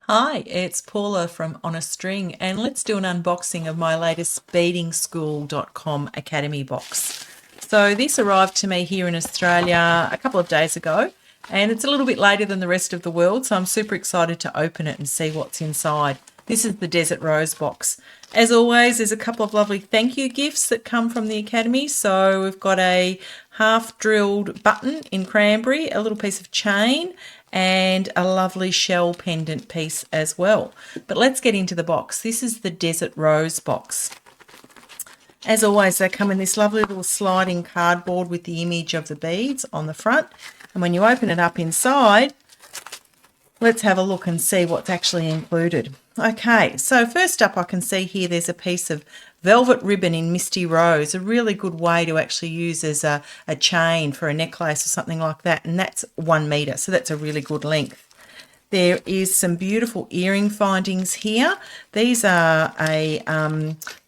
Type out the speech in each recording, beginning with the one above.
Hi, it's Paula from On a String, and let's do an unboxing of my latest beadingschool.com Academy box. So this arrived to me here in Australia a couple of days ago, and it's a little bit later than the rest of the world, so I'm super excited to open it and see what's inside. This is the Desert Rose box. As always, there's a couple of lovely thank you gifts that come from the Academy. So we've got a half drilled button in cranberry, a little piece of chain, and a lovely shell pendant piece as well. But let's get into the box. This is the Desert Rose box. As always, they come in this lovely little sliding cardboard with the image of the beads on the front. And when you open it up inside, let's have a look and see what's actually included. Okay, so first up I can see here there's a piece of velvet ribbon in Misty Rose, a really good way to actually use as a chain for a necklace or something like that, and that's 1 metre, so that's a really good length. There is some beautiful earring findings here. These are a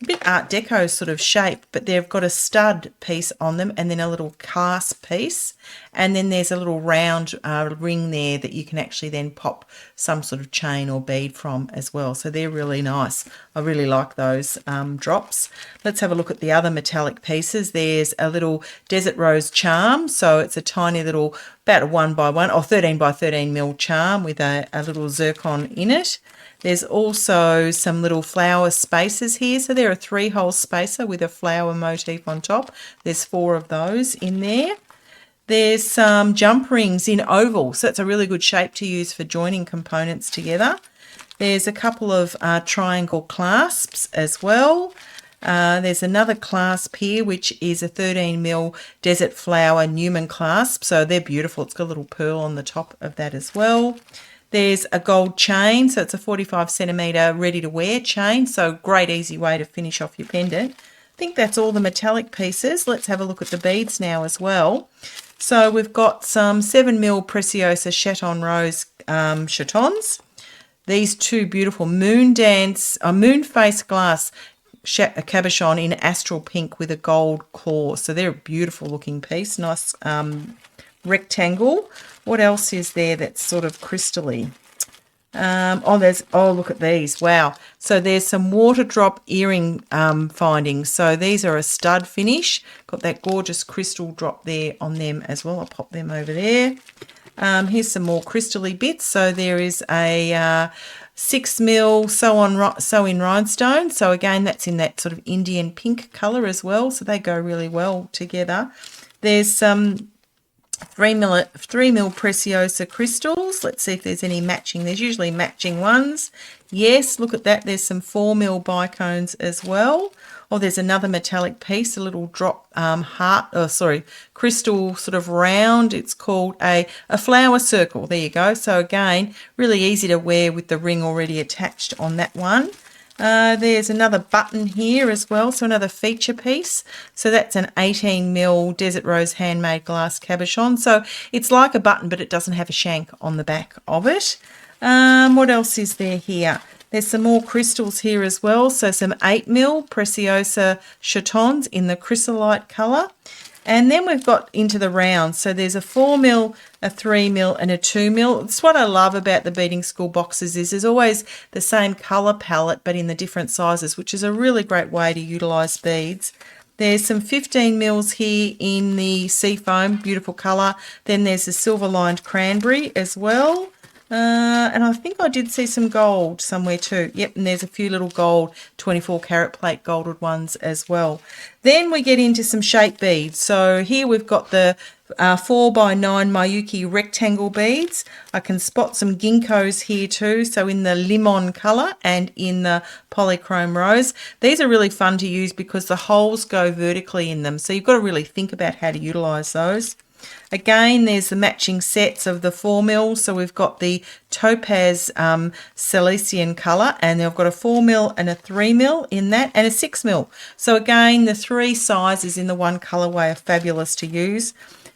bit Art Deco sort of shape, but they've got a stud piece on them and then a little clasp piece. And then there's a little round ring there that you can actually then pop some sort of chain or bead from as well. So they're really nice. I really like those drops. Let's have a look at the other metallic pieces. There's a little Desert Rose charm. So it's a tiny little, about a 1 by 1 or 13 by 13 mil charm with a little zircon in it. There's also some little flower spacers here. So they're a 3-hole spacer with a flower motif on top. There's 4 of those in there. There's some jump rings in oval, so it's a really good shape to use for joining components together. There's a couple of triangle clasps as well. There's another clasp here, which is a 13mm Desert Flower Newman clasp, so they're beautiful. It's got a little pearl on the top of that as well. There's a gold chain, so it's a 45cm ready-to-wear chain, so great easy way to finish off your pendant. I think that's all the metallic pieces. Let's have a look at the beads now as well. So we've got some 7mm Preciosa Chaton Rose chatons. These 2 beautiful moon face glass cabochon in astral pink with a gold claw. So they're a beautiful looking piece. Nice rectangle. What else is there that's sort of crystally? Look at these. Wow. So there's some water drop earring findings. So these are a stud finish. Got that gorgeous crystal drop there on them as well. I'll pop them over there. Here's some more crystally bits. So there is a 6mm sew in rhinestone. So again, that's in that sort of Indian pink colour as well. So they go really well together. There's some 3mm Preciosa crystals. Let's see if there's any matching. There's usually matching ones. Yes, look at that. There's some 4mm bicones as well. Oh, there's another metallic piece, a little drop crystal sort of round. It's called a flower circle. There you go. So again, really easy to wear with the ring already attached on that one. There's another button here as well, so another feature piece. So that's an 18mm Desert Rose handmade glass cabochon. So it's like a button, but it doesn't have a shank on the back of it. What else is there here? There's some more crystals here as well. So some 8mm Preciosa chatons in the chrysolite colour. And then we've got into the rounds. So there's a 4mm, a 3mm and a 2mm. It's what I love about the Beading School boxes is there's always the same colour palette but in the different sizes, which is a really great way to utilise beads. There's some 15mm here in the seafoam, beautiful colour. Then there's the silver lined cranberry as well. And I think I did see some gold somewhere too. Yep, and there's a few little gold 24 karat plate golded ones as well. Then we get into some shape beads. So here we've got the 4x9 Miyuki rectangle beads. I can spot some ginkgos here too, so in the lemon colour and in the polychrome rose. These are really fun to use because the holes go vertically in them, so you've got to really think about how to utilise those. Again, there's the matching sets of the 4mm. So we've got the topaz Cilician colour, and they've got a 4mm and a 3mm in that, and a 6mm. So again, the 3 sizes in the one colourway are fabulous to use.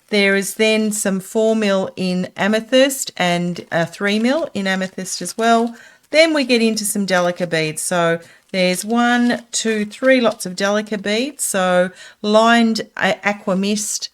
There is then some 4mm in amethyst and a 3mm in amethyst as well. Then we get into some Delica beads. So there's 1, 2, 3 lots of Delica beads. So lined aqua mist,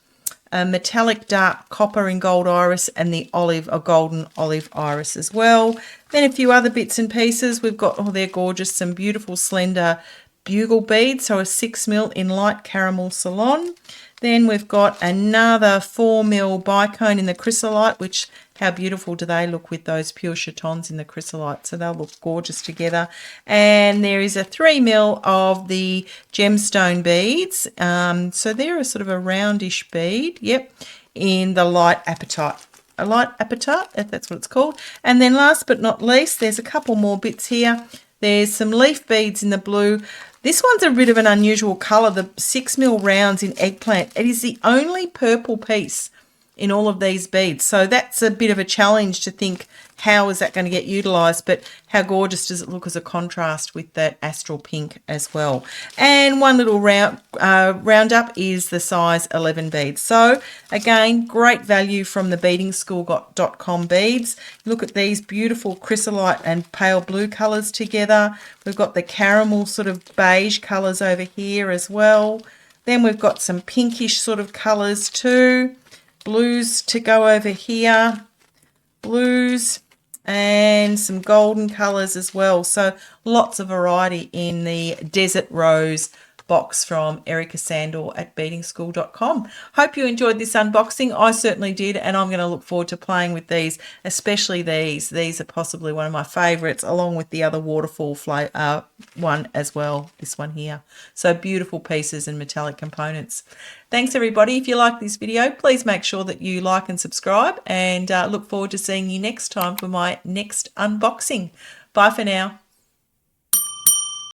a metallic dark copper in gold iris, and the olive, a golden olive iris as well. Then a few other bits and pieces. We've got, oh, they're gorgeous, some beautiful slender bugle beads, so a 6mm in light caramel salon. Then we've got another 4mm bicone in the chrysolite, which, how beautiful do they look with those pure chatons in the chrysolite? So they'll look gorgeous together. And there is a 3mm of the gemstone beads. So they're a sort of a roundish bead, yep, in the light apatite. A light apatite, if that's what it's called. And then last but not least, there's a couple more bits here. There's some leaf beads in the blue. This one's a bit of an unusual colour, the 6mm rounds in eggplant. It is the only purple piece in all of these beads. So that's a bit of a challenge to think, how is that going to get utilised? But how gorgeous does it look as a contrast with that astral pink as well? And one little roundup is the size 11 beads. So again, great value from the beadingschool.com beads. Look at these beautiful chrysolite and pale blue colours together. We've got the caramel sort of beige colours over here as well. Then we've got some pinkish sort of colours too. Blues to go over here. Blues. And some golden colours as well. So lots of variety in the Desert Rose box from Erica Sandor at beadingschool.com. Hope you enjoyed this unboxing. I certainly did, and I'm going to look forward to playing with these, especially these. These are possibly one of my favourites, along with the other waterfall one as well, this one here. So beautiful pieces and metallic components. Thanks everybody. If you like this video, please make sure that you like and subscribe, and look forward to seeing you next time for my next unboxing. Bye for now.